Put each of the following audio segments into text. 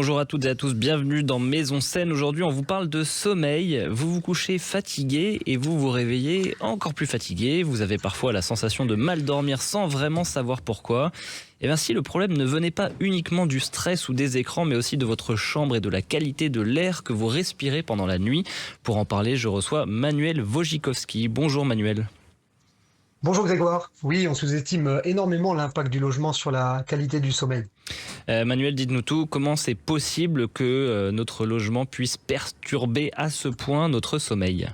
Bonjour à toutes et à tous, bienvenue dans Maison Saine. Aujourd'hui, on vous parle de sommeil. Vous vous couchez fatigué et vous vous réveillez encore plus fatigué. Vous avez parfois la sensation de mal dormir sans vraiment savoir pourquoi. Et bien si le problème ne venait pas uniquement du stress ou des écrans, mais aussi de votre chambre et de la qualité de l'air que vous respirez pendant la nuit. Pour en parler, je reçois Manuel Wojcikowski. Bonjour Manuel. Bonjour Grégoire. Oui, on sous-estime énormément l'impact du logement sur la qualité du sommeil. Manuel, dites-nous tout, comment c'est possible que notre logement puisse perturber à ce point notre sommeil ?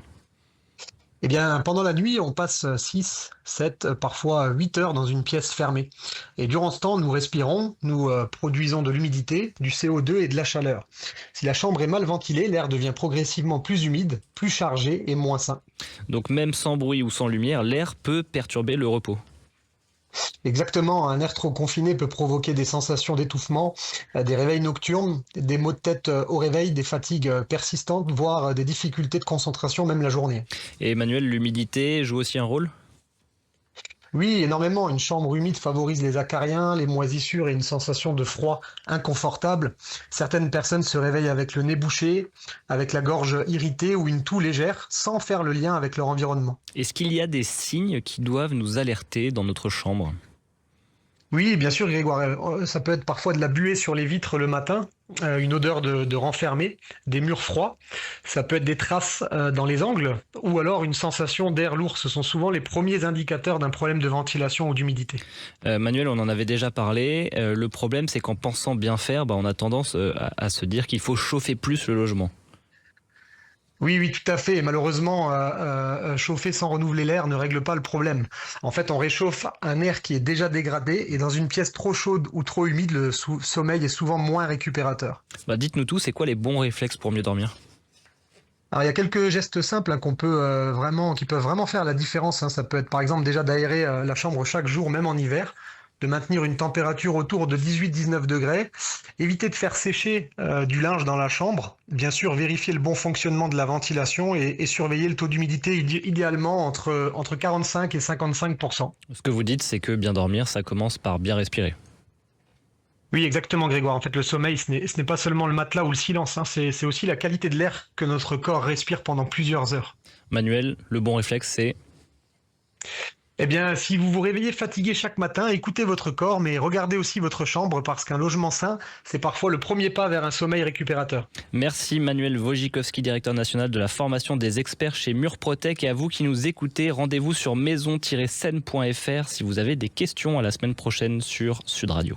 Eh bien, pendant la nuit, on passe 6, 7, parfois 8 heures dans une pièce fermée. Et durant ce temps, nous respirons, nous produisons de l'humidité, du CO2 et de la chaleur. Si la chambre est mal ventilée, l'air devient progressivement plus humide, plus chargé et moins sain. Donc même sans bruit ou sans lumière, l'air peut perturber le repos. Exactement, un air trop confiné peut provoquer des sensations d'étouffement, des réveils nocturnes, des maux de tête au réveil, des fatigues persistantes, voire des difficultés de concentration même la journée. Et Emmanuel, l'humidité joue aussi un rôle ? Oui, énormément. Une chambre humide favorise les acariens, les moisissures et une sensation de froid inconfortable. Certaines personnes se réveillent avec le nez bouché, avec la gorge irritée ou une toux légère, sans faire le lien avec leur environnement. Est-ce qu'il y a des signes qui doivent nous alerter dans notre chambre ? Oui, bien sûr, Grégoire. Ça peut être parfois de la buée sur les vitres le matin, une odeur de renfermé, des murs froids. Ça peut être des traces dans les angles ou alors une sensation d'air lourd. Ce sont souvent les premiers indicateurs d'un problème de ventilation ou d'humidité. Manuel, on en avait déjà parlé. Le problème, c'est qu'en pensant bien faire, on a tendance à se dire qu'il faut chauffer plus le logement. Oui, oui, tout à fait. Et malheureusement, chauffer sans renouveler l'air ne règle pas le problème. En fait, on réchauffe un air qui est déjà dégradé et dans une pièce trop chaude ou trop humide, le sommeil est souvent moins récupérateur. Dites-nous tout, c'est quoi les bons réflexes pour mieux dormir ? Alors, il y a quelques gestes simples qui peuvent vraiment faire la différence, hein. Ça peut être par exemple déjà d'aérer la chambre chaque jour, même en hiver, de maintenir une température autour de 18-19 degrés, éviter de faire sécher du linge dans la chambre, bien sûr vérifier le bon fonctionnement de la ventilation et surveiller le taux d'humidité idéalement entre 45 et 55%. Ce que vous dites, c'est que bien dormir, ça commence par bien respirer. Oui, exactement, Grégoire. En fait, le sommeil, ce n'est pas seulement le matelas ou le silence, hein, c'est aussi la qualité de l'air que notre corps respire pendant plusieurs heures. Manuel, le bon réflexe, c'est... Eh bien, si vous vous réveillez fatigué chaque matin, écoutez votre corps, mais regardez aussi votre chambre parce qu'un logement sain, c'est parfois le premier pas vers un sommeil récupérateur. Merci Manuel Wojcikowski, directeur national de la formation des experts chez Murprotec. Et à vous qui nous écoutez, rendez-vous sur maison-seine.fr si vous avez des questions. À la semaine prochaine sur Sud Radio.